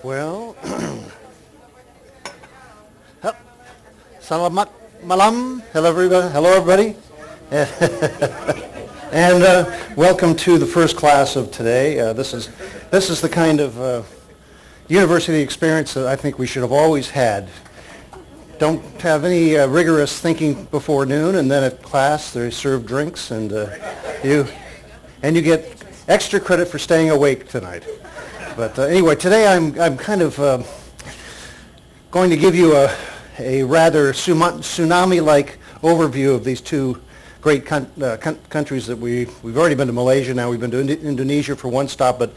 Well, Salamat malam. Hello, everybody. Hello, everybody. And welcome to the first class of today. This is the kind of university experience that I think we should have always had. Don't have any rigorous thinking before noon, and then at class they serve drinks, and you get extra credit for staying awake tonight. But anyway, today I'm kind of going to give you a rather tsunami-like overview of these two great countries that we've already been to Malaysia. Now we've been to Indonesia for one stop, but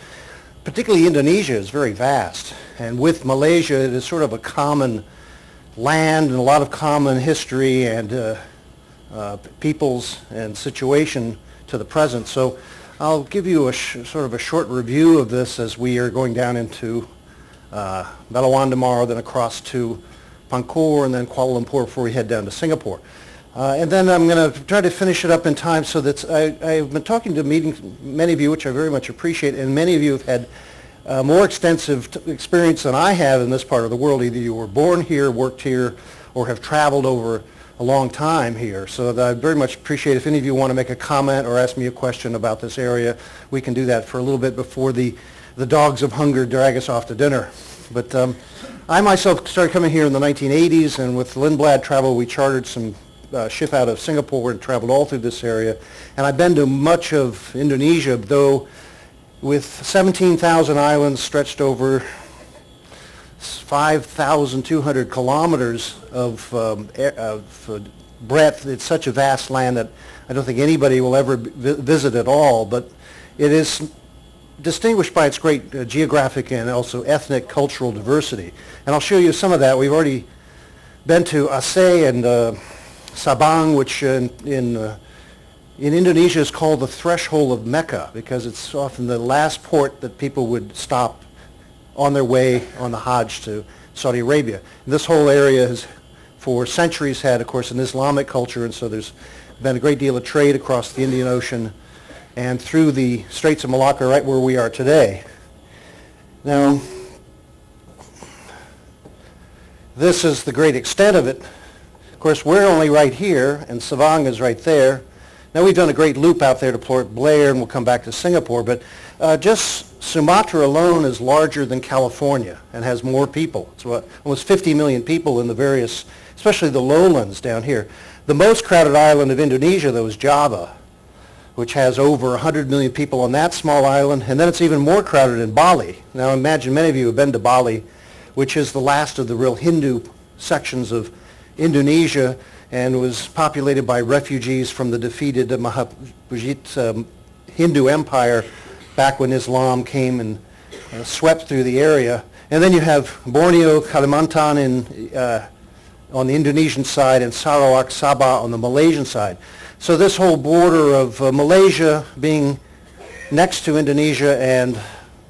particularly Indonesia is very vast, and with Malaysia it is sort of a common land and a lot of common history and peoples and situation to the present. So I'll give you a sort of a short review of this as we are going down into Belawan tomorrow, then across to Bangkok, and then Kuala Lumpur before we head down to Singapore. And then I'm going to try to finish it up in time so that I've been talking to many of you, which I very much appreciate, and many of you have had more extensive experience than I have in this part of the world. Either you were born here, worked here, or have traveled over a long time here. So that I very much appreciate if any of you want to make a comment or ask me a question about this area, we can do that for a little bit before the dogs of hunger drag us off to dinner. But I myself started coming here in the 1980s, and with Lindblad Travel we chartered some ship out of Singapore and traveled all through this area. And I've been to much of Indonesia, though with 17,000 islands stretched over 5,200 kilometers of breadth. It's such a vast land that I don't think anybody will ever visit at all, but it is distinguished by its great geographic and also ethnic cultural diversity. And I'll show you some of that. We've already been to Aceh and Sabang, which in Indonesia is called the threshold of Mecca, because it's often the last port that people would stop on their way on the Hajj to Saudi Arabia. And this whole area has for centuries had, of course, an Islamic culture, and so there's been a great deal of trade across the Indian Ocean and through the Straits of Malacca right where we are today. Now, this is the great extent of it. Of course, we're only right here, and Sabang is right there. Now, we've done a great loop out there to Port Blair, and we'll come back to Singapore, but just Sumatra alone is larger than California and has more people. It's almost 50 million people in the various, especially the lowlands down here. The most crowded island of Indonesia, though, is Java, which has over 100 million people on that small island, and then it's even more crowded in Bali. Now, imagine many of you have been to Bali, which is the last of the real Hindu sections of Indonesia, and was populated by refugees from the defeated Mahabharata Hindu Empire back when Islam came and swept through the area. And then you have Borneo, Kalimantan on the Indonesian side, and Sarawak, Sabah on the Malaysian side. So this whole border of Malaysia being next to Indonesia and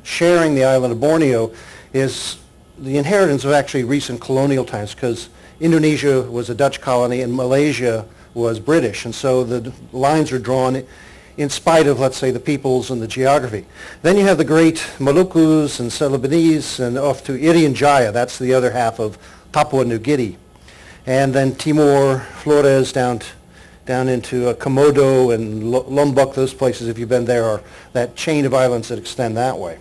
sharing the island of Borneo is the inheritance of actually recent colonial times, because Indonesia was a Dutch colony and Malaysia was British, and so the lines are drawn in spite of, let's say, the peoples and the geography. Then you have the great Malukus and Celebes and off to Irian Jaya. That's the other half of Papua New Guinea. And then Timor, Flores down into Komodo and Lombok. Those places, if you've been there, are that chain of islands that extend that way.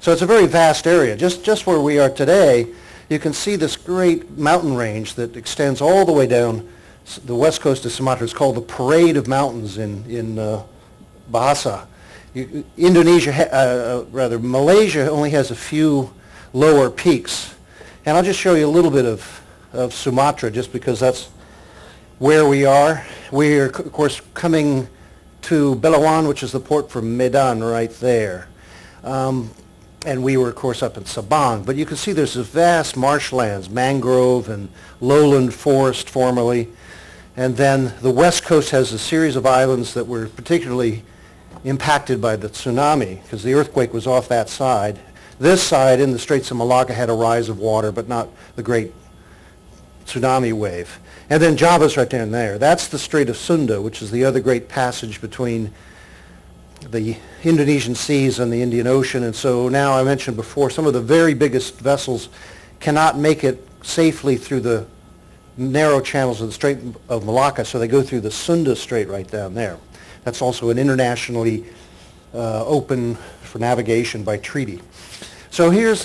So it's a very vast area. Just where we are today, you can see this great mountain range that extends all the way down the west coast of Sumatra. It's called the Parade of Mountains in Bahasa. Malaysia only has a few lower peaks. And I'll just show you a little bit of Sumatra, just because that's where we are. We are, of course, coming to Belawan, which is the port for Medan right there. And we were, of course, up in Sabang. But you can see there's this vast marshlands, mangrove and lowland forest formerly. And then the west coast has a series of islands that were particularly impacted by the tsunami, because the earthquake was off that side. This side, in the Straits of Malacca, had a rise of water, but not the great tsunami wave. And then Java's right down there. That's the Strait of Sunda, which is the other great passage between the Indonesian seas and the Indian Ocean. And so now, I mentioned before, some of the very biggest vessels cannot make it safely through the narrow channels of the Strait of Malacca, so they go through the Sunda Strait right down there. That's also an internationally open for navigation by treaty. So here's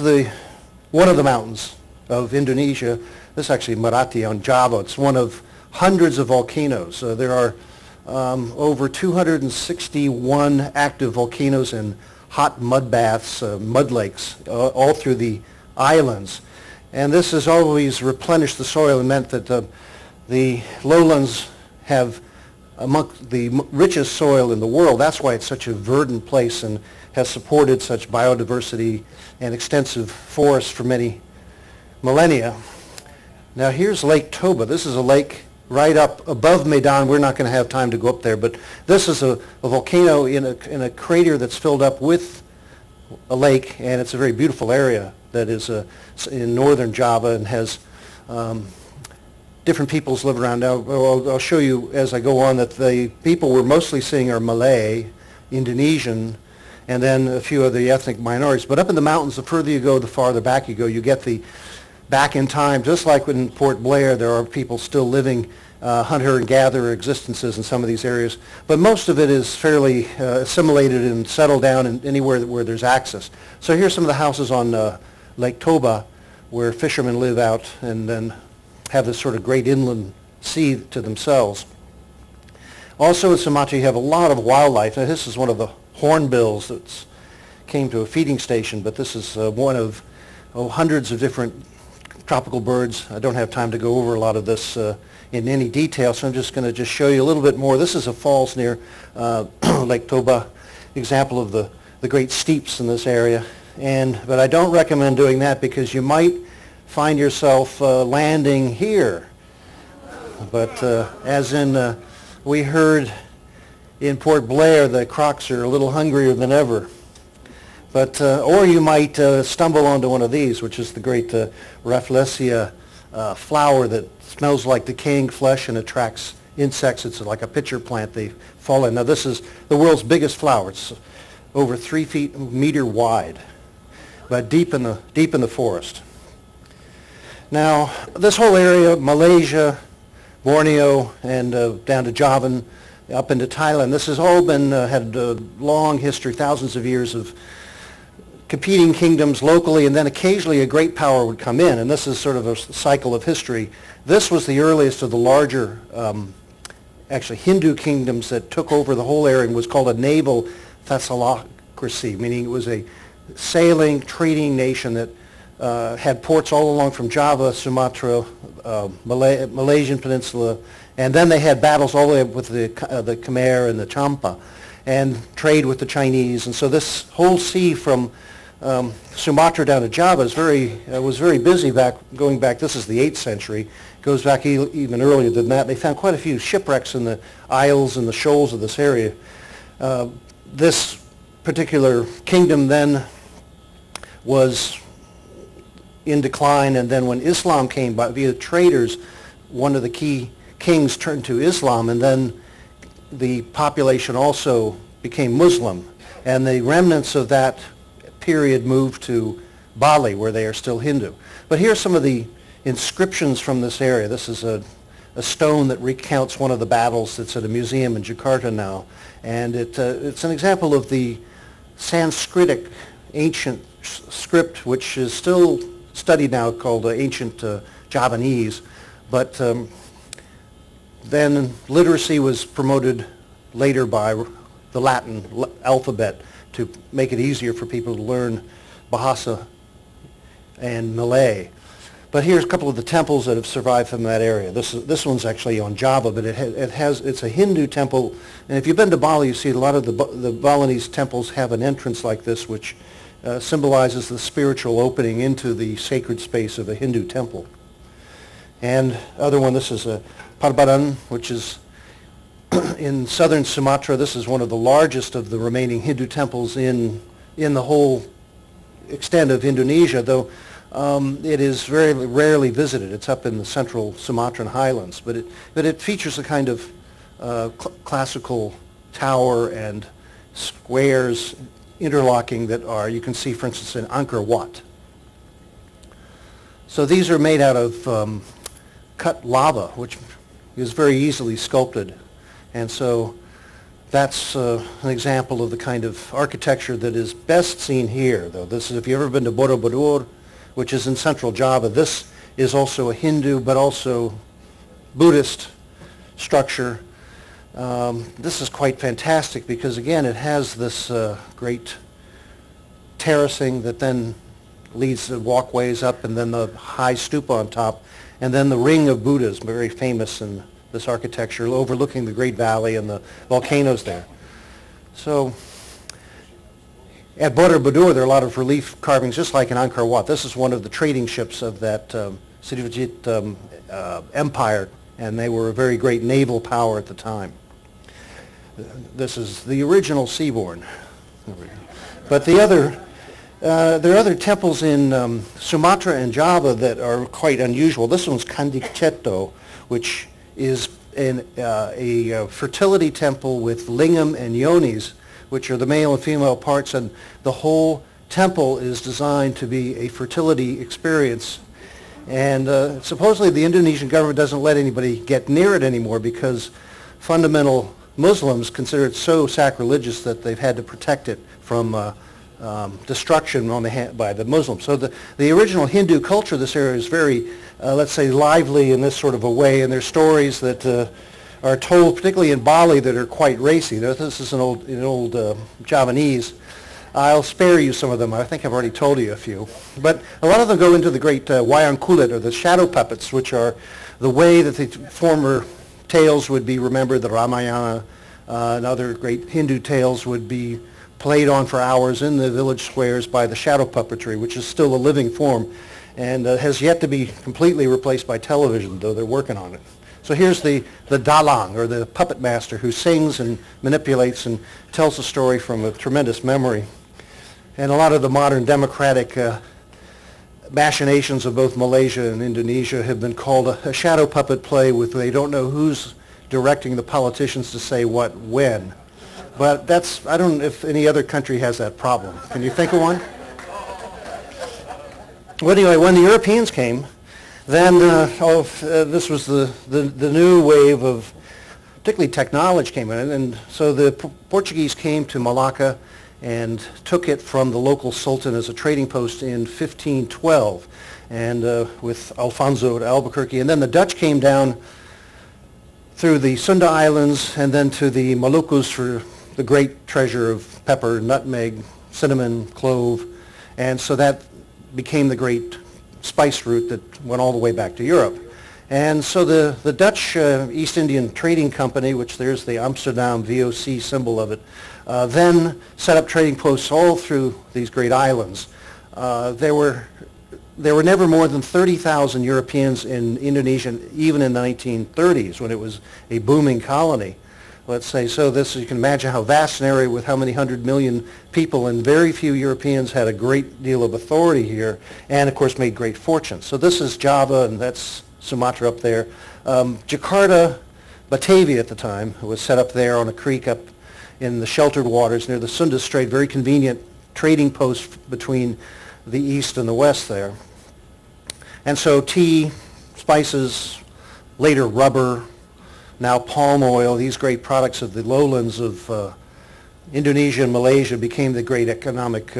one of the mountains of Indonesia. This is actually Merapi on Java. It's one of hundreds of volcanoes. There are over 261 active volcanoes and hot mud baths, mud lakes, all through the islands. And this has always replenished the soil and meant that the lowlands have among the richest soil in the world. That's why it's such a verdant place and has supported such biodiversity and extensive forests for many millennia. Now here's Lake Toba. This is a lake right up above Medan. We're not going to have time to go up there, but this is a volcano in a crater that's filled up with a lake, and it's a very beautiful area that is in northern Java and has different peoples live around. Now, I'll show you as I go on that the people we're mostly seeing are Malay, Indonesian, and then a few of the ethnic minorities. But up in the mountains, the further you go, the farther back you go. You get the back in time, just like in Port Blair, there are people still living hunter and gatherer existences in some of these areas, but most of it is fairly assimilated and settled down in anywhere where there's access. So here's some of the houses on Lake Toba where fishermen live out and then have this sort of great inland sea to themselves. Also in Sumatra you have a lot of wildlife. Now this is one of the hornbills that came to a feeding station, but this is one of hundreds of different tropical birds. I don't have time to go over a lot of this in any detail, so I'm just going to show you a little bit more. This is a falls near Lake Toba, example of the great steeps in this area. But I don't recommend doing that because you might find yourself landing here. But as in we heard in Port Blair, the crocs are a little hungrier than ever. But or you might stumble onto one of these, which is the great Rafflesia flower that smells like decaying flesh and attracts insects. It's like a pitcher plant. They fall in. Now this is the world's biggest flower. It's over 3 meter wide, but deep in the forest. Now this whole area, Malaysia, Borneo, and down to Java, up into Thailand, this has all been had a long history, thousands of years of competing kingdoms locally, and then occasionally a great power would come in, and this is sort of a cycle of history. This was the earliest of the larger, actually Hindu kingdoms that took over the whole area and was called a naval thessalocracy, meaning it was a sailing, trading nation that had ports all along from Java, Sumatra, Malaysian Peninsula, and then they had battles all the way up with the Khmer and the Champa, and trade with the Chinese. And so this whole sea from Sumatra down to Java was very busy going back. This is the 8th century. Goes back even earlier than that. They found quite a few shipwrecks in the isles and the shoals of this area. This particular kingdom then was in decline, and then when Islam came by via traders, one of the key kings turned to Islam, and then the population also became Muslim, and the remnants of that period moved to Bali, where they are still Hindu. But here's some of the inscriptions from this area. This is a stone that recounts one of the battles that's at a museum in Jakarta now, and it's an example of the Sanskritic ancient script, which is still studied now, called ancient Javanese, but then literacy was promoted later by the Latin alphabet to make it easier for people to learn Bahasa and Malay. But here's a couple of the temples that have survived from that area. This one's actually on Java, but it's a Hindu temple. And if you've been to Bali, you see a lot of the Balinese temples have an entrance like this, which symbolizes the spiritual opening into the sacred space of a Hindu temple. And other one, this is a Parbaran, which is in southern Sumatra. This is one of the largest of the remaining Hindu temples in the whole extent of Indonesia, though it is very rarely visited. It's up in the central Sumatran highlands, but it features a kind of classical tower and squares interlocking that are, you can see, for instance, in Angkor Wat. So these are made out of cut lava, which is very easily sculpted. And so that's an example of the kind of architecture that is best seen here, though. This is, if you've ever been to Borobudur, which is in central Java, this is also a Hindu but also Buddhist structure. This is quite fantastic because, again, it has this great terracing that then leads the walkways up, and then the high stupa on top, and then the ring of Buddhas, very famous in this architecture, overlooking the Great Valley and the volcanoes there. So at Borobudur, there are a lot of relief carvings, just like in Angkor Wat. This is one of the trading ships of that Siddhivajit empire, and they were a very great naval power at the time. This is the original Seabourn. But the other, there are other temples in Sumatra and Java that are quite unusual. This one's Kandik Chetto, which is a fertility temple with lingam and yonis, which are the male and female parts, and the whole temple is designed to be a fertility experience. And supposedly the Indonesian government doesn't let anybody get near it anymore because fundamental Muslims consider it so sacrilegious that they've had to protect it from destruction by the Muslims. So the original Hindu culture of this area is very, let's say, lively in this sort of a way, and there's stories that are told, particularly in Bali, that are quite racy. This is an old Javanese. I'll spare you some of them. I think I've already told you a few. But a lot of them go into the great wayang kulit, or the shadow puppets, which are the way that the former tales would be remembered. The Ramayana and other great Hindu tales would be played on for hours in the village squares by the shadow puppetry, which is still a living form and has yet to be completely replaced by television, though they're working on it. So here's the dalang, or the puppet master, who sings and manipulates and tells a story from a tremendous memory. And a lot of the modern democratic machinations of both Malaysia and Indonesia have been called a shadow puppet play, with they don't know who's directing the politicians to say what when. But that's, I don't know if any other country has that problem. Can you think of one? Well, anyway, when the Europeans came, then this was the new wave of, particularly technology came in, and so the Portuguese came to Malacca and took it from the local sultan as a trading post in 1512, and with Alfonso de Albuquerque, and then the Dutch came down through the Sunda Islands and then to the Moluccas for the great treasure of pepper, nutmeg, cinnamon, clove, and so that became the great spice route that went all the way back to Europe. And so the Dutch East Indian Trading Company, which there's the Amsterdam VOC symbol of it, then set up trading posts all through these great islands. There were never more than 30,000 Europeans in Indonesia, even in the 1930s, when it was a booming colony, let's say. So this, you can imagine how vast an area with how many 100 million people, and very few Europeans had a great deal of authority here, and of course made great fortunes. So this is Java, and that's Sumatra up there. Jakarta, Batavia at the time, was set up there on a creek up in the sheltered waters near the Sunda Strait, very convenient trading post between the east and the west there. And so tea, spices, later rubber, now palm oil, these great products of the lowlands of Indonesia and Malaysia became the great economic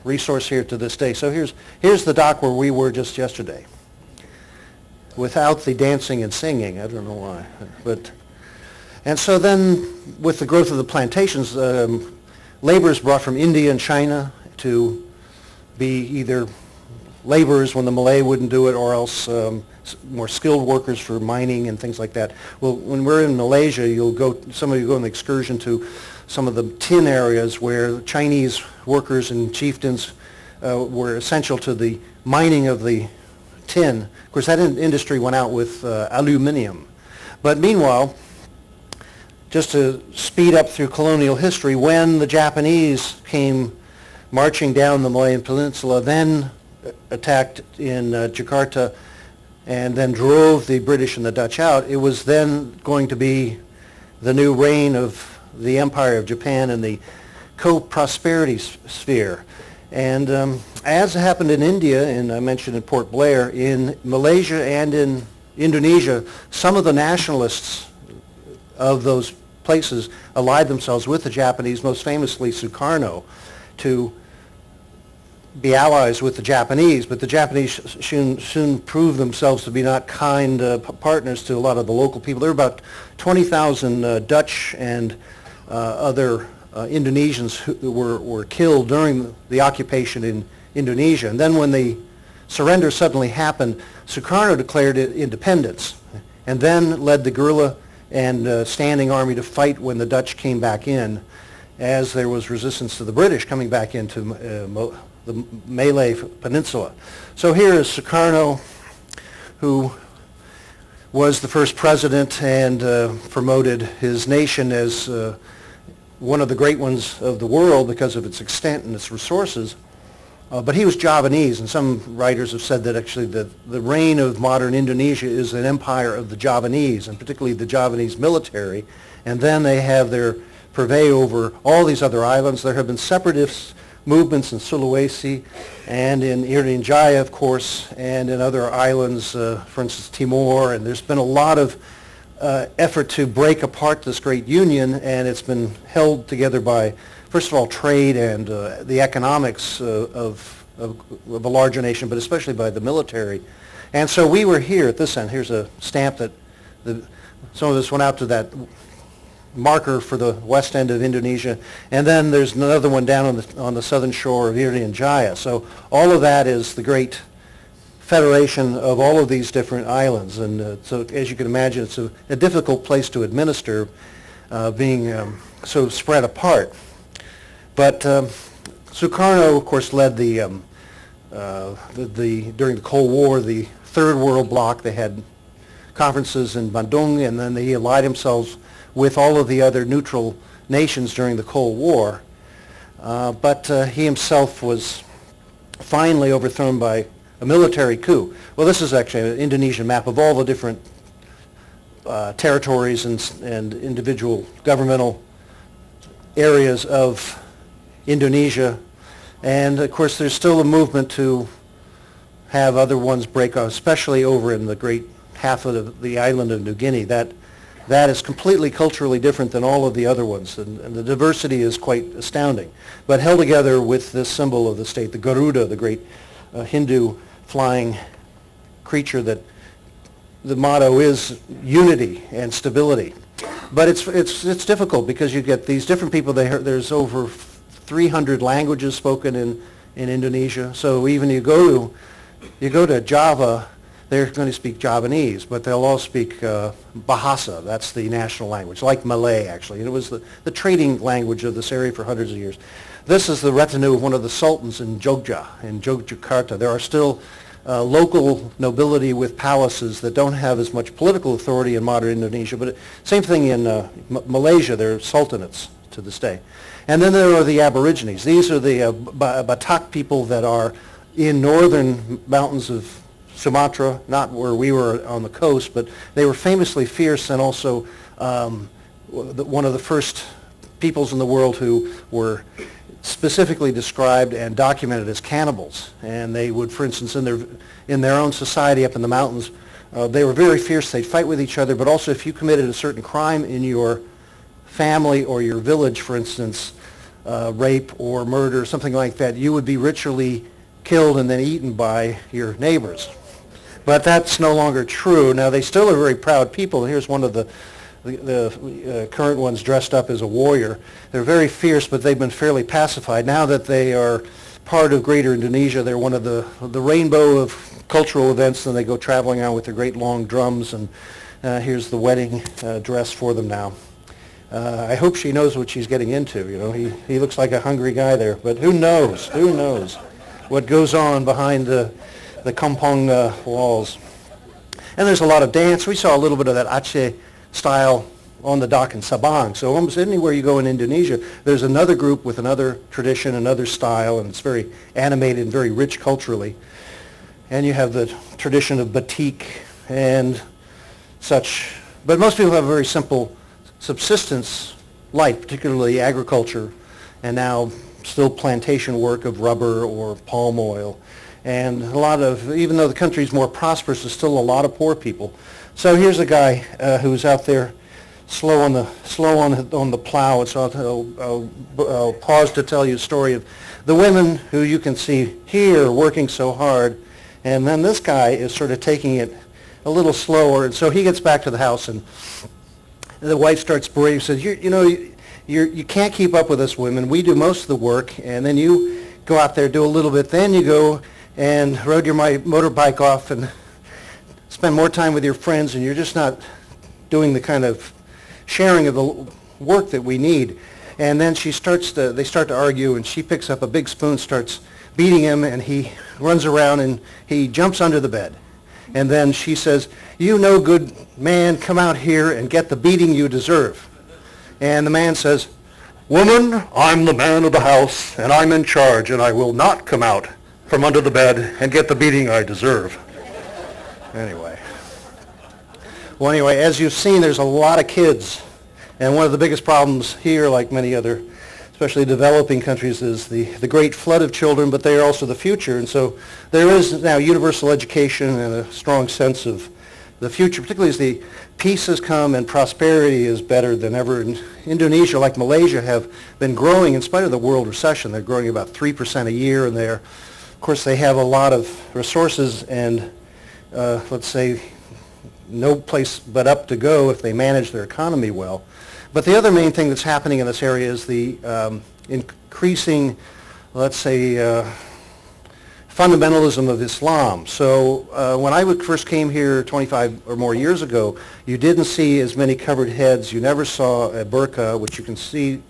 resource here to this day. So here's the dock where we were just yesterday, without the dancing and singing. I don't know why. And so then with the growth of the plantations, labor is brought from India and China to be either laborers when the Malay wouldn't do it, or else more skilled workers for mining and things like that. Well, when we're in Malaysia, some of you go on the excursion to some of the tin areas where Chinese workers and chieftains were essential to the mining of the tin. Of course, that industry went out with aluminium. But meanwhile, just to speed up through colonial history, when the Japanese came marching down the Malay Peninsula, then attacked in Jakarta, and then drove the British and the Dutch out, it was then going to be the new reign of the Empire of Japan and the co-prosperity sphere. And as happened in India, and I mentioned in Port Blair, in Malaysia and in Indonesia, some of the nationalists of those places allied themselves with the Japanese, most famously Sukarno, to be allies with the Japanese, but the Japanese soon proved themselves to be not kind partners to a lot of the local people. There were about 20,000 Dutch and other Indonesians who were killed during the occupation in Indonesia. And then when the surrender suddenly happened, Sukarno declared independence and then led the guerrilla and standing army to fight when the Dutch came back in, as there was resistance to the British coming back into the Malay Peninsula. So here is Sukarno, who was the first president and promoted his nation as one of the great ones of the world because of its extent and its resources. But he was Javanese, and some writers have said that actually the reign of modern Indonesia is an empire of the Javanese, and particularly the Javanese military, and then they have their purvey over all these other islands. There have been separatist movements in Sulawesi and in Irian Jaya, of course, and in other islands, for instance, Timor, and there's been a lot of effort to break apart this great union, and it's been held together by, first of all, trade and the economics of a larger nation, but especially by the military. And so we were here at this end. Here's a stamp that some of us went out to that marker for the west end of Indonesia, and then there's another one down on the southern shore of Irian Jaya. So all of that is the great federation of all of these different islands, and so as you can imagine, it's a difficult place to administer, being so spread apart. But Sukarno, of course, led during the Cold War, the Third World Bloc. They had conferences in Bandung, and then they allied themselves with all of the other neutral nations during the Cold War. But he himself was finally overthrown by a military coup. Well, this is actually an Indonesian map of all the different territories and individual governmental areas of Indonesia. And of course, there's still a movement to have other ones break off, especially over in the great half of the island of New Guinea. That is completely culturally different than all of the other ones, and the diversity is quite astounding. But held together with this symbol of the state, the Garuda, the great Hindu flying creature that the motto is unity and stability. But it's difficult because you get these different people. There's over 300 languages spoken in Indonesia. So even you go to Java, they're going to speak Javanese, but they'll all speak Bahasa. That's the national language, like Malay, actually. And it was the trading language of this area for hundreds of years. This is the retinue of one of the sultans in Jogja, in Yogyakarta. There are still local nobility with palaces that don't have as much political authority in modern Indonesia, but same thing in Malaysia. There are sultanates to this day. And then there are the Aborigines. These are the Batak people that are in northern mountains of Sumatra, not where we were on the coast, but they were famously fierce and also one of the first peoples in the world who were specifically described and documented as cannibals. And they would, for instance, in their own society up in the mountains, they were very fierce. They'd fight with each other, but also if you committed a certain crime in your family or your village, for instance, rape or murder, something like that, you would be ritually killed and then eaten by your neighbors. But that's no longer true. Now, they still are very proud people. Here's one of the current ones dressed up as a warrior. They're very fierce, but they've been fairly pacified. Now that they are part of Greater Indonesia, they're one of the rainbow of cultural events, and they go traveling around with their great long drums, and here's the wedding dress for them now. I hope she knows what she's getting into. You know, he looks like a hungry guy there, but who knows? Who knows what goes on behind the kampong walls? And there's a lot of dance. We saw a little bit of that Aceh style on the dock in Sabang. So almost anywhere you go in Indonesia, there's another group with another tradition, another style, and it's very animated and very rich culturally. And you have the tradition of batik and such. But most people have a very simple subsistence life, particularly agriculture and now still plantation work of rubber or palm oil. And a lot of, even though the country's more prosperous, there's still a lot of poor people. So here's a guy who's out there slow on the plow. So I'll pause to tell you a story of the women who you can see here working so hard, and then this guy is sort of taking it a little slower. And so he gets back to the house, and the wife starts berating, says, you can't keep up with us women. We do most of the work, and then you go out there, do a little bit, then you go and rode your motorbike off and spend more time with your friends, and you're just not doing the kind of sharing of the work that we need. And then they start to argue, and she picks up a big spoon, starts beating him, and he runs around and he jumps under the bed. And then she says, "You no good man, come out here and get the beating you deserve." And the man says, "Woman, I'm the man of the house, and I'm in charge, and I will not come out from under the bed and get the beating I deserve." Anyway. Well, anyway, as you've seen, there's a lot of kids. And one of the biggest problems here, like many other, especially developing countries, is the great flood of children, but they are also the future. And so there is now universal education and a strong sense of the future, particularly as the peace has come and prosperity is better than ever. And Indonesia, like Malaysia, have been growing in spite of the world recession. They're growing about 3% a year, and of course, they have a lot of resources and, let's say, no place but up to go if they manage their economy well. But the other main thing that's happening in this area is the increasing, let's say, fundamentalism of Islam. So when I first came here 25 or more years ago, you didn't see as many covered heads. You never saw a burqa, which you can see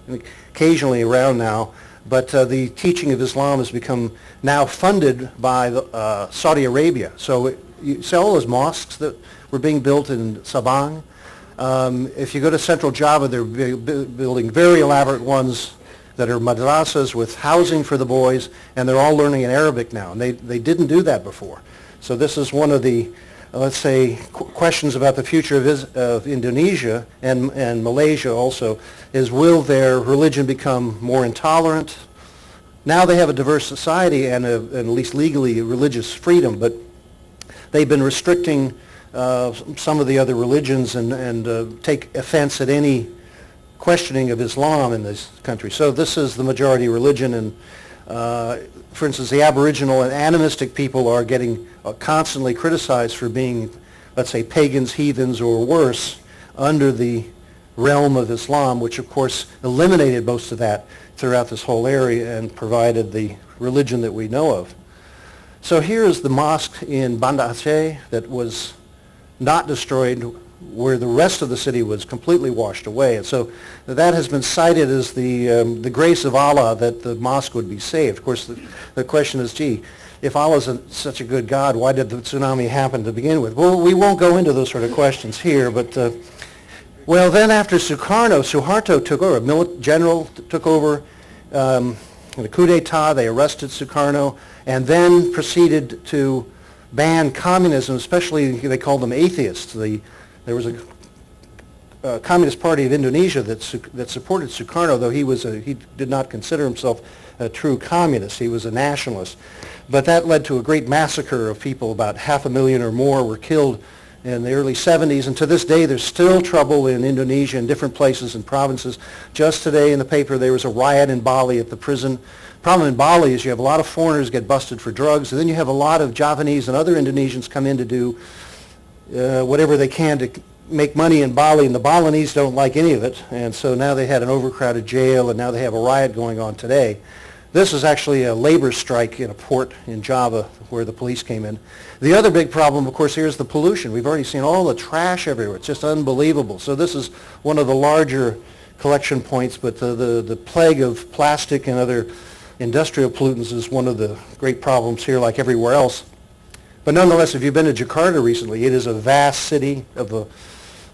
occasionally around now. But the teaching of Islam has become now funded by Saudi Arabia. So you see all those mosques that were being built in Sabang. If you go to central Java, they're building very elaborate ones that are madrasas with housing for the boys, and they're all learning in Arabic now. And they didn't do that before. So this is one of the, let's say, questions about the future of Indonesia and Malaysia also, is will their religion become more intolerant? Now they have a diverse society and at least legally religious freedom, but they've been restricting some of the other religions and take offense at any questioning of Islam in this country. So this is the majority religion, and for instance, the Aboriginal and animistic people are getting constantly criticized for being, let's say, pagans, heathens, or worse under the realm of Islam, which of course eliminated most of that throughout this whole area and provided the religion that we know of. So here is the mosque in Banda Aceh that was not destroyed, where the rest of the city was completely washed away. And so that has been cited as the grace of Allah that the mosque would be saved. Of course, the question is, gee, if Allah is such a good God, why did the tsunami happen to begin with? Well, we won't go into those sort of questions here, but well, then after Suharto took over, a general took over, in a coup d'etat, they arrested Sukarno, and then proceeded to ban communism, especially they called them atheists. There was a Communist Party of Indonesia that supported Sukarno, though he did not consider himself a true communist. He was a nationalist. But that led to a great massacre of people. About 500,000 or more were killed in the early 70s, and to this day there's still trouble in Indonesia in different places and provinces. Just today in the paper there was a riot in Bali at the prison. The problem in Bali is you have a lot of foreigners get busted for drugs, and then you have a lot of Javanese and other Indonesians come in to do whatever they can to make money in Bali, and the Balinese don't like any of it, and so now they had an overcrowded jail, and now they have a riot going on today. This is actually a labor strike in a port in Java where the police came in. The other big problem, of course, here is the pollution. We've already seen all the trash everywhere. It's just unbelievable. So this is one of the larger collection points, but the plague of plastic and other industrial pollutants is one of the great problems here, like everywhere else. But nonetheless, if you've been to Jakarta recently, it is a vast city of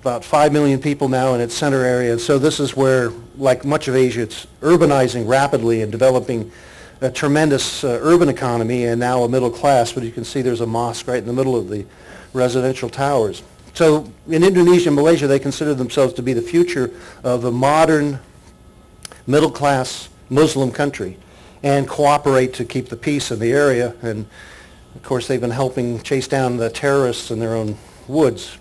about 5 million people now in its center area. And so this is where, like much of Asia, it's urbanizing rapidly and developing a tremendous urban economy and now a middle class. But you can see there's a mosque right in the middle of the residential towers. So in Indonesia and Malaysia, they consider themselves to be the future of a modern middle class Muslim country and cooperate to keep the peace in the area. And of course, they've been helping chase down the terrorists in their own woods.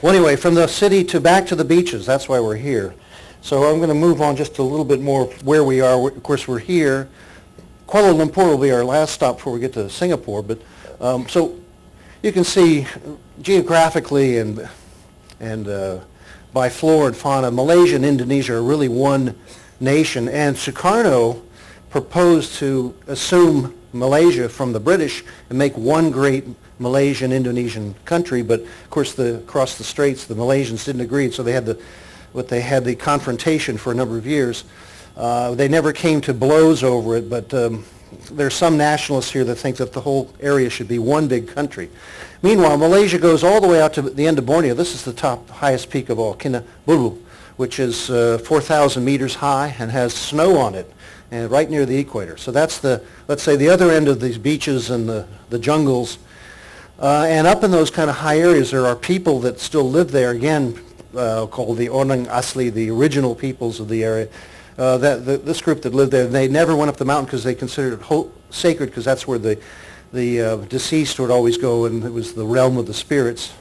Well, anyway, from the city to back to the beaches, that's why we're here. So I'm going to move on just a little bit more where we are. Of course, we're here. Kuala Lumpur will be our last stop before we get to Singapore. But so you can see geographically and by flora and fauna, Malaysia and Indonesia are really one nation. And Sukarno proposed to assume Malaysia from the British and make one great Malaysian-Indonesian country. But of course, across the straits, the Malaysians didn't agree, so they had the confrontation for a number of years. They never came to blows over it, but there's some nationalists here that think that the whole area should be one big country. Meanwhile, Malaysia goes all the way out to the end of Borneo. This is the highest peak of all, Kinabalu, which is 4,000 meters high and has snow on it, and right near the equator. So that's let's say, the other end of these beaches and the jungles. And up in those kind of high areas, there are people that still live there, again, called the Orang Asli, the original peoples of the area. This group that lived there, they never went up the mountain because they considered it sacred, because that's where the deceased would always go, and it was the realm of the spirits.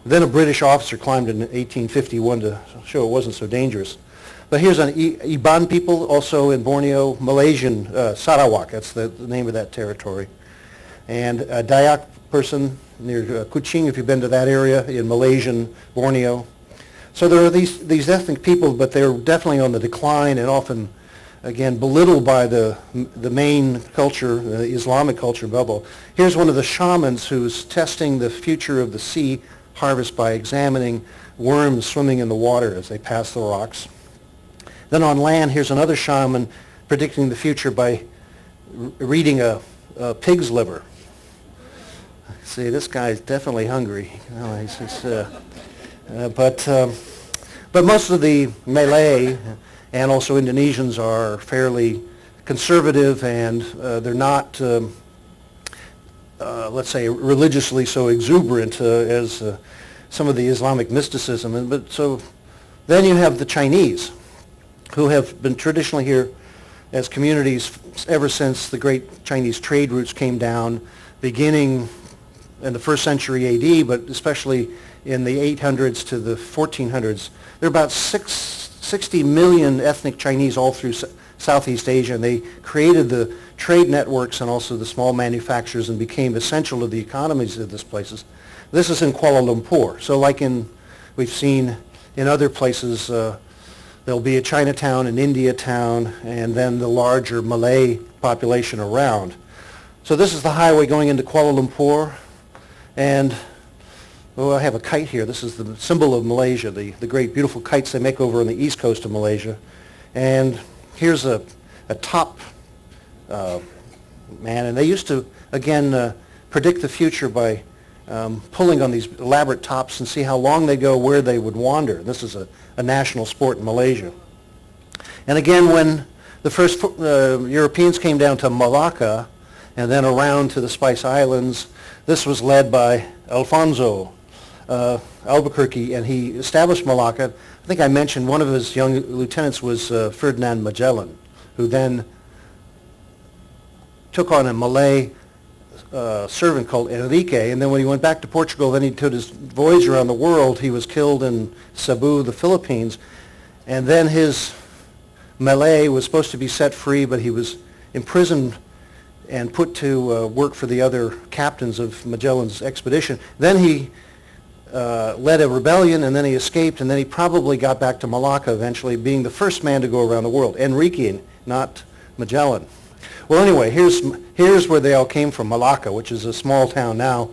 Then a British officer climbed in 1851 to show it wasn't so dangerous. But here's an Iban people, also in Borneo, Malaysian, Sarawak, that's the name of that territory. And a Dayak person near Kuching, if you've been to that area, in Malaysian Borneo. So there are these ethnic people, but they're definitely on the decline and often, again, belittled by the main culture, the Islamic culture above all. Here's one of the shamans who's testing the future of the sea harvest by examining worms swimming in the water as they pass the rocks. Then on land, here's another shaman predicting the future by reading a pig's liver. See, this guy's definitely hungry. But most of the Malay and also Indonesians are fairly conservative, and they're not, let's say, religiously so exuberant as some of the Islamic mysticism. But so then you have the Chinese, who have been traditionally here as communities ever since the great Chinese trade routes came down, beginning in the 1st century AD, but especially in the 800s to the 1400s. There are about 60 million ethnic Chinese all through Southeast Asia, and they created the trade networks and also the small manufacturers and became essential to the economies of these places. This is in Kuala Lumpur. So like we've seen in other places, there'll be a Chinatown, an India town, and then the larger Malay population around. So this is the highway going into Kuala Lumpur, and I have a kite here. This is the symbol of Malaysia, the great beautiful kites they make over on the east coast of Malaysia. And here's a top man, and they used to, again, predict the future by pulling on these elaborate tops and see how long they go, where they would wander. This is a national sport in Malaysia. And again, when the first Europeans came down to Malacca and then around to the Spice Islands, this was led by Alfonso Albuquerque, and he established Malacca. I think I mentioned one of his young lieutenants was Ferdinand Magellan, who then took on a Malay servant called Enrique, and then when he went back to Portugal, then he took his voyage around the world. He was killed in Cebu, the Philippines, and then his Malay was supposed to be set free, but he was imprisoned and put to work for the other captains of Magellan's expedition. Then he led a rebellion, and then he escaped, and then he probably got back to Malacca eventually, being the first man to go around the world. Enrique, not Magellan. Well, anyway, here's where they all came from, Malacca, which is a small town now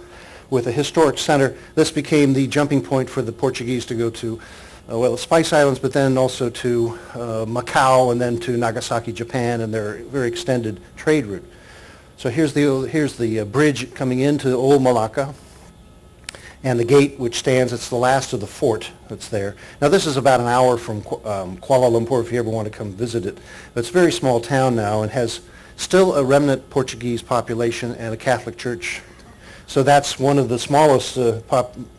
with a historic center. This became the jumping point for the Portuguese to go to, the Spice Islands, but then also to Macau, and then to Nagasaki, Japan, and their very extended trade route. So here's the bridge coming into Old Malacca, and the gate which stands. It's the last of the fort that's there. Now this is about an hour from Kuala Lumpur if you ever want to come visit it. But it's a very small town now and has still a remnant Portuguese population and a Catholic church. So that's one of the smallest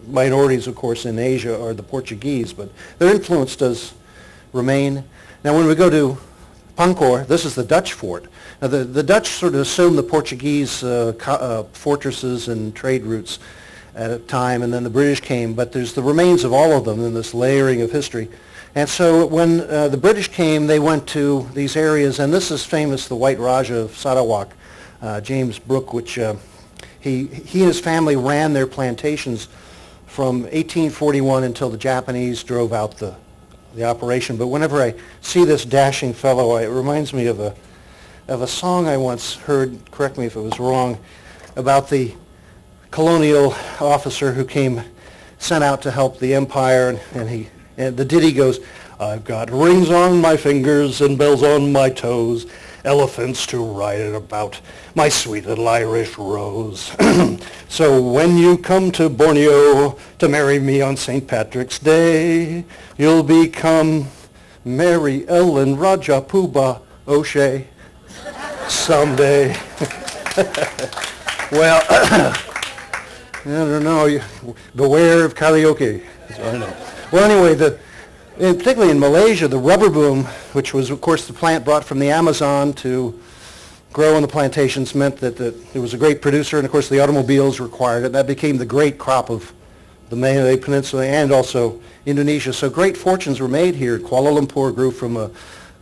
minorities, of course, in Asia are the Portuguese, but their influence does remain. Now when we go to Pancor. This is the Dutch fort. Now the Dutch sort of assumed the Portuguese fortresses and trade routes at a time, and then the British came, but there's the remains of all of them in this layering of history. And so when the British came, they went to these areas, and this is famous, the White Raja of Sarawak, James Brooke, which he and his family ran their plantations from 1841 until the Japanese drove out the operation. But whenever I see this dashing fellow, it reminds me of a song I once heard, correct me if it was wrong, about the colonial officer who came, sent out to help the empire, and the ditty goes, I've got rings on my fingers and bells on my toes, elephants to ride it about, my sweet little Irish rose. So when you come to Borneo to marry me on St. Patrick's Day, you'll become Mary Ellen Raja Puba O'Shea someday. Well, I don't know. Beware of karaoke. That's what I know. Well, anyway, particularly in Malaysia, the rubber boom, which was, of course, the plant brought from the Amazon to grow on the plantations, meant that it was a great producer, and of course the automobiles required it. That became the great crop of the Malay Peninsula and also Indonesia. So great fortunes were made here. Kuala Lumpur grew from a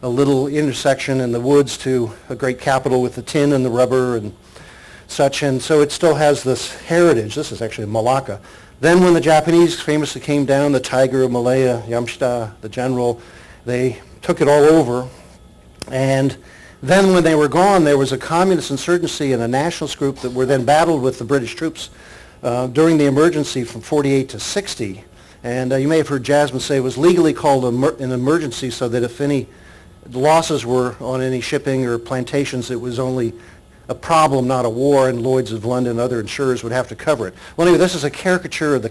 little intersection in the woods to a great capital with the tin and the rubber and such, and so it still has this heritage. This is actually Malacca. Then when the Japanese famously came down, the Tiger of Malaya, Yamshita, the general, they took it all over. And then when they were gone, there was a communist insurgency and a nationalist group that were then battled with the British troops during the emergency from 48 to 60. And you may have heard Jasmine say it was legally called an emergency so that if any losses were on any shipping or plantations, it was only a problem, not a war, and Lloyd's of London and other insurers would have to cover it. Well, anyway, this is a caricature of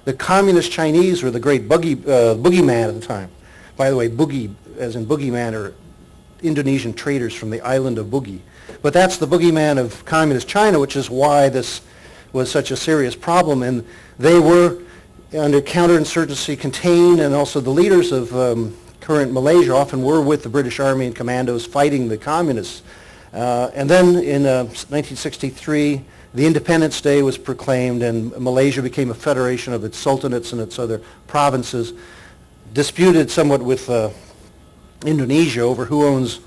the communist Chinese were the great boogeyman at the time. By the way, boogie, as in boogeyman, are Indonesian traders from the island of Boogie. But that's the boogeyman of communist China, which is why this was such a serious problem. And they were under counterinsurgency contained, and also the leaders of current Malaysia often were with the British Army and commandos fighting the communists. And then in 1963, the Independence Day was proclaimed, and Malaysia became a federation of its sultanates and its other provinces, disputed somewhat with Indonesia over who owns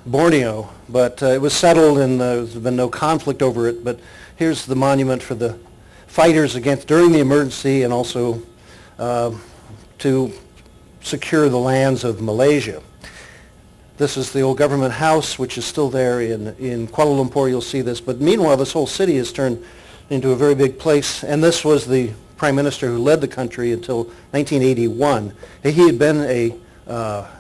Borneo, but it was settled, and there's been no conflict over it. But here's the monument for the fighters during the emergency, and also to secure the lands of Malaysia. This is the old government house, which is still there in Kuala Lumpur. You'll see this. But meanwhile, this whole city has turned into a very big place. And this was the prime minister who led the country until 1981. He had been a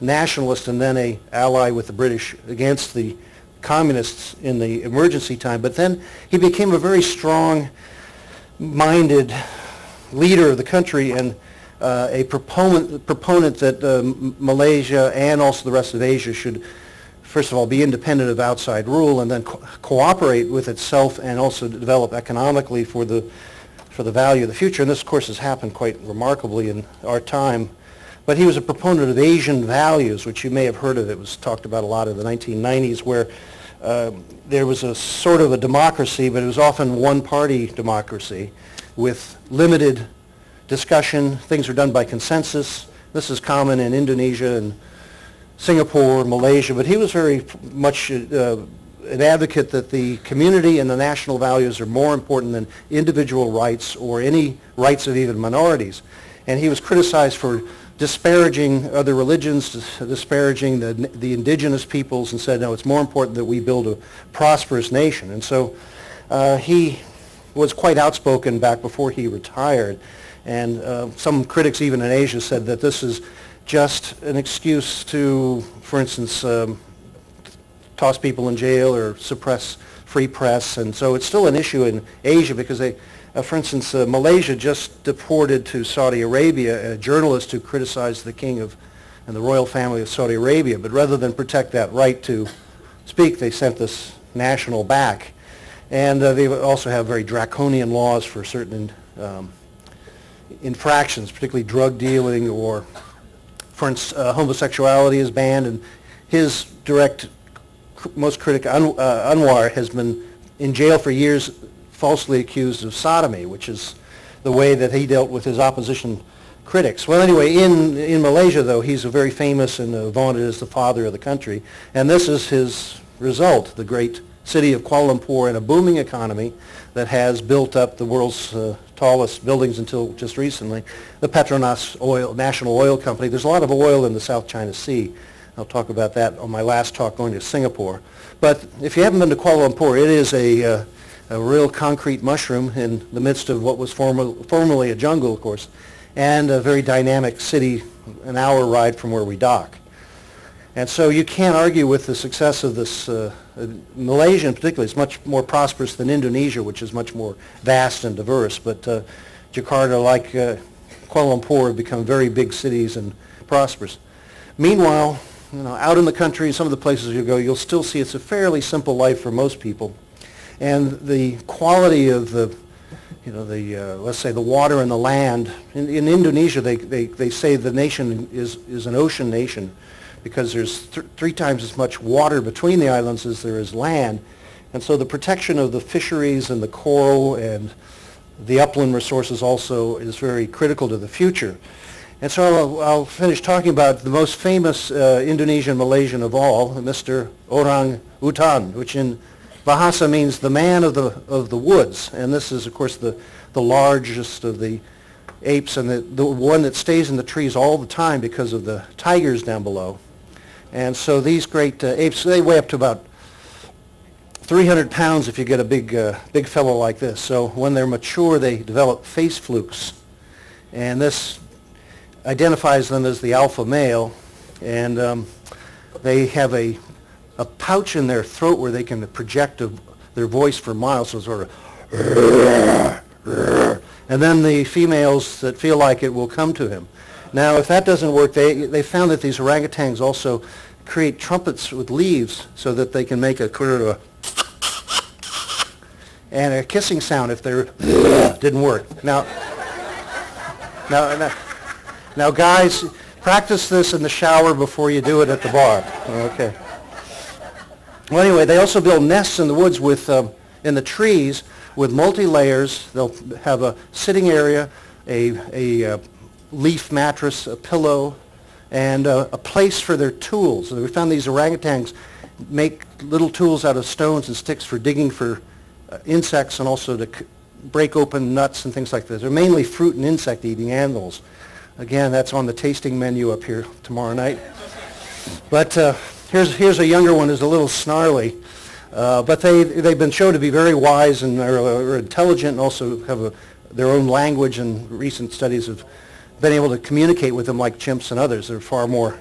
nationalist and then an ally with the British against the communists in the emergency time. But then he became a very strong-minded leader of the country and a proponent that Malaysia and also the rest of Asia should, first of all, be independent of outside rule, and then cooperate with itself and also develop economically for the value of the future. And this, of course, has happened quite remarkably in our time. But he was a proponent of Asian values, which you may have heard of. It was talked about a lot in the 1990s, where there was a sort of a democracy, but it was often one-party democracy with limited discussion. Things are done by consensus. This is common in Indonesia and Singapore, Malaysia, but he was very much an advocate that the community and the national values are more important than individual rights or any rights of even minorities. And he was criticized for disparaging other religions, disparaging the indigenous peoples, and said, no, it's more important that we build a prosperous nation. And so he was quite outspoken back before he retired. And some critics even in Asia said that this is just an excuse to, for instance, toss people in jail or suppress free press. And so it's still an issue in Asia because they, for instance, Malaysia just deported to Saudi Arabia a journalist who criticized the king and the royal family of Saudi Arabia. But rather than protect that right to speak, they sent this national back. And they also have very draconian laws for certain infractions, particularly drug dealing, or, for instance, homosexuality is banned. And his direct most critic, Anwar, has been in jail for years, falsely accused of sodomy, which is the way that he dealt with his opposition critics. Well, anyway, in Malaysia, though, he's very famous and vaunted as the father of the country. And this is his result, the great city of Kuala Lumpur and a booming economy that has built up the world's tallest buildings until just recently, the Petronas National Oil Company. There's a lot of oil in the South China Sea. I'll talk about that on my last talk going to Singapore. But if you haven't been to Kuala Lumpur, it is a real concrete mushroom in the midst of what was formerly a jungle, of course, and a very dynamic city, an hour ride from where we dock. And so you can't argue with the success of this. Malaysia in particular is much more prosperous than Indonesia, which is much more vast and diverse. But Jakarta, like Kuala Lumpur, have become very big cities and prosperous. Meanwhile, out in the country, some of the places you go, you'll still see it's a fairly simple life for most people. And the quality of let's say the water and the land. In Indonesia, they say the nation is an ocean nation, because there's three times as much water between the islands as there is land. And so the protection of the fisheries and the coral and the upland resources also is very critical to the future. And so I'll finish talking about the most famous Indonesian Malaysian of all, Mr. Orang Utan, which in Bahasa means the man of the woods. And this is, of course, the largest of the apes and the one that stays in the trees all the time because of the tigers down below. And so these great apes, they weigh up to about 300 pounds if you get a big fellow like this. So when they're mature, they develop face flukes. And this identifies them as the alpha male. And they have a pouch in their throat where they can project their voice for miles, so sort of, and then the females that feel like it will come to him. Now, if that doesn't work, they found that these orangutans also create trumpets with leaves so that they can make a and a kissing sound if they didn't work. Now, guys, practice this in the shower before you do it at the bar. Okay. Well, anyway, they also build nests in the woods in the trees with multi-layers. They'll have a sitting area, a leaf mattress, a pillow, and a place for their tools. So we found these orangutans make little tools out of stones and sticks for digging for insects and also to break open nuts and things like this. They're mainly fruit and insect-eating animals. Again, that's on the tasting menu up here tomorrow night. But here's a younger one who's a little snarly. But they've been shown to be very wise and are intelligent and also have their own language, and recent studies have been able to communicate with them like chimps and others. They're far more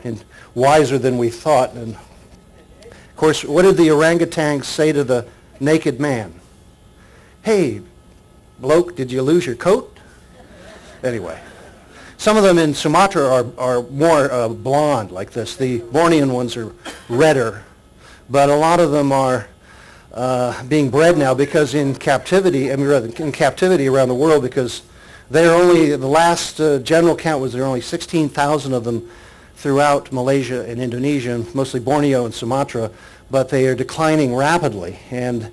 wiser than we thought. And of course, what did the orangutans say to the naked man? Hey, bloke, did you lose your coat? Anyway, some of them in Sumatra are more blonde like this. The Bornean ones are redder. But a lot of them are being bred now because in captivity around the world, because they're only, the last general count was there are only 16,000 of them throughout Malaysia and Indonesia, and mostly Borneo and Sumatra, but they are declining rapidly. And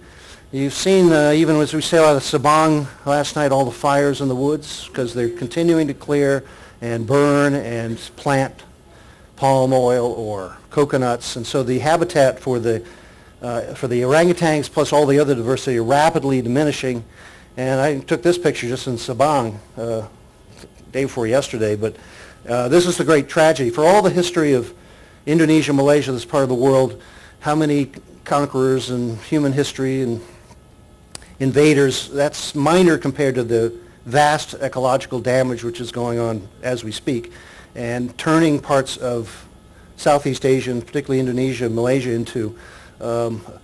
you've seen, even as we sailed out of Sabang last night, all the fires in the woods, because they're continuing to clear and burn and plant palm oil or coconuts. And so the habitat for the orangutans plus all the other diversity are rapidly diminishing. And I took this picture just in Sabang day before yesterday, but this is the great tragedy. For all the history of Indonesia, Malaysia, this part of the world, how many conquerors and human history and invaders, that's minor compared to the vast ecological damage which is going on as we speak, and turning parts of Southeast Asia, and particularly Indonesia and Malaysia, into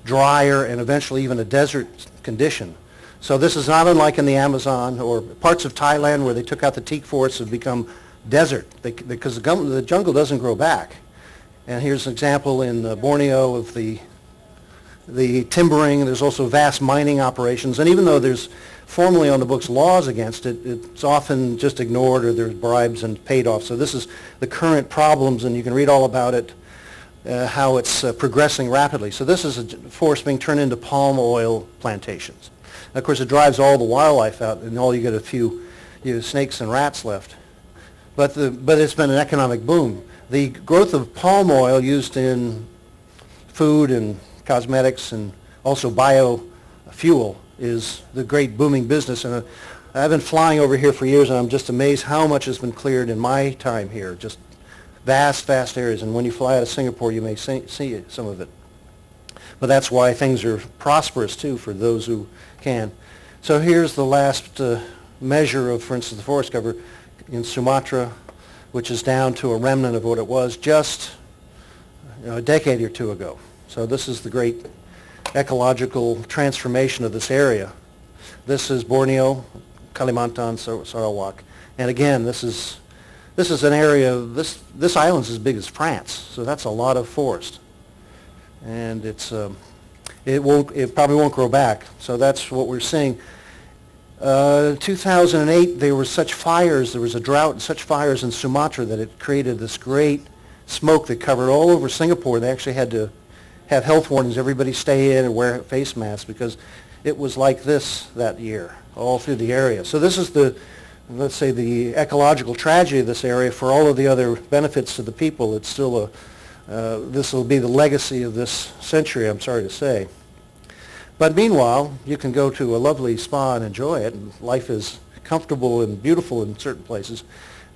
drier and eventually even a desert condition. So this is not unlike in the Amazon or parts of Thailand where they took out the teak forests have become desert because the jungle doesn't grow back. And here's an example in Borneo of the timbering. There's also vast mining operations. And even though there's formally on the books laws against it, it's often just ignored or there's bribes and paid off. So this is the current problems, and you can read all about it how it's progressing rapidly. So this is a forest being turned into palm oil plantations. And of course, it drives all the wildlife out, and all you get a few snakes and rats left. But it's been an economic boom. The growth of palm oil used in food and cosmetics and also biofuel is the great booming business. And I've been flying over here for years, and I'm just amazed how much has been cleared in my time here. Just vast areas. And when you fly out of Singapore, you may see some of it. But that's why things are prosperous, too, for those who can. So here's the last measure of, for instance, the forest cover in Sumatra, which is down to a remnant of what it was just a decade or two ago. So this is the great ecological transformation of this area. This is Borneo, Kalimantan, Sarawak, and again, this is an area. This island's as big as France, so that's a lot of forest, and it probably won't grow back. So that's what we're seeing. 2008, there were such fires. There was a drought and such fires in Sumatra that it created this great smoke that covered all over Singapore. They actually had to have health warnings. Everybody stay in and wear face masks because it was like this that year all through the area. So this is let's say, the ecological tragedy of this area. For all of the other benefits to the people, it's still this will be the legacy of this century, I'm sorry to say. But meanwhile, you can go to a lovely spa and enjoy it, and life is comfortable and beautiful in certain places.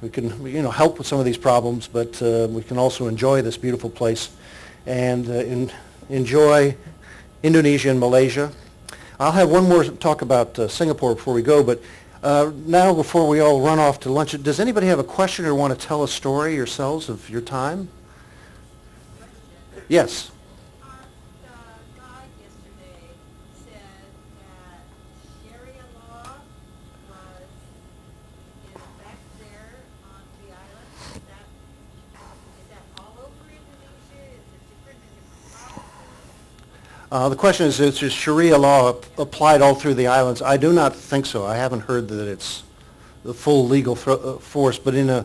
We can, help with some of these problems, but we can also enjoy this beautiful place and enjoy Indonesia and Malaysia. I'll have one more talk about Singapore before we go, but now before we all run off to lunch, does anybody have a question or want to tell a story yourselves of your time? Yes. The guy yesterday said that Sharia law was in effect there on the island. Is that all over Indonesia? Is it different in different provinces? The question is Sharia law applied all through the islands? I do not think so. I haven't heard that it's the full legal force, but in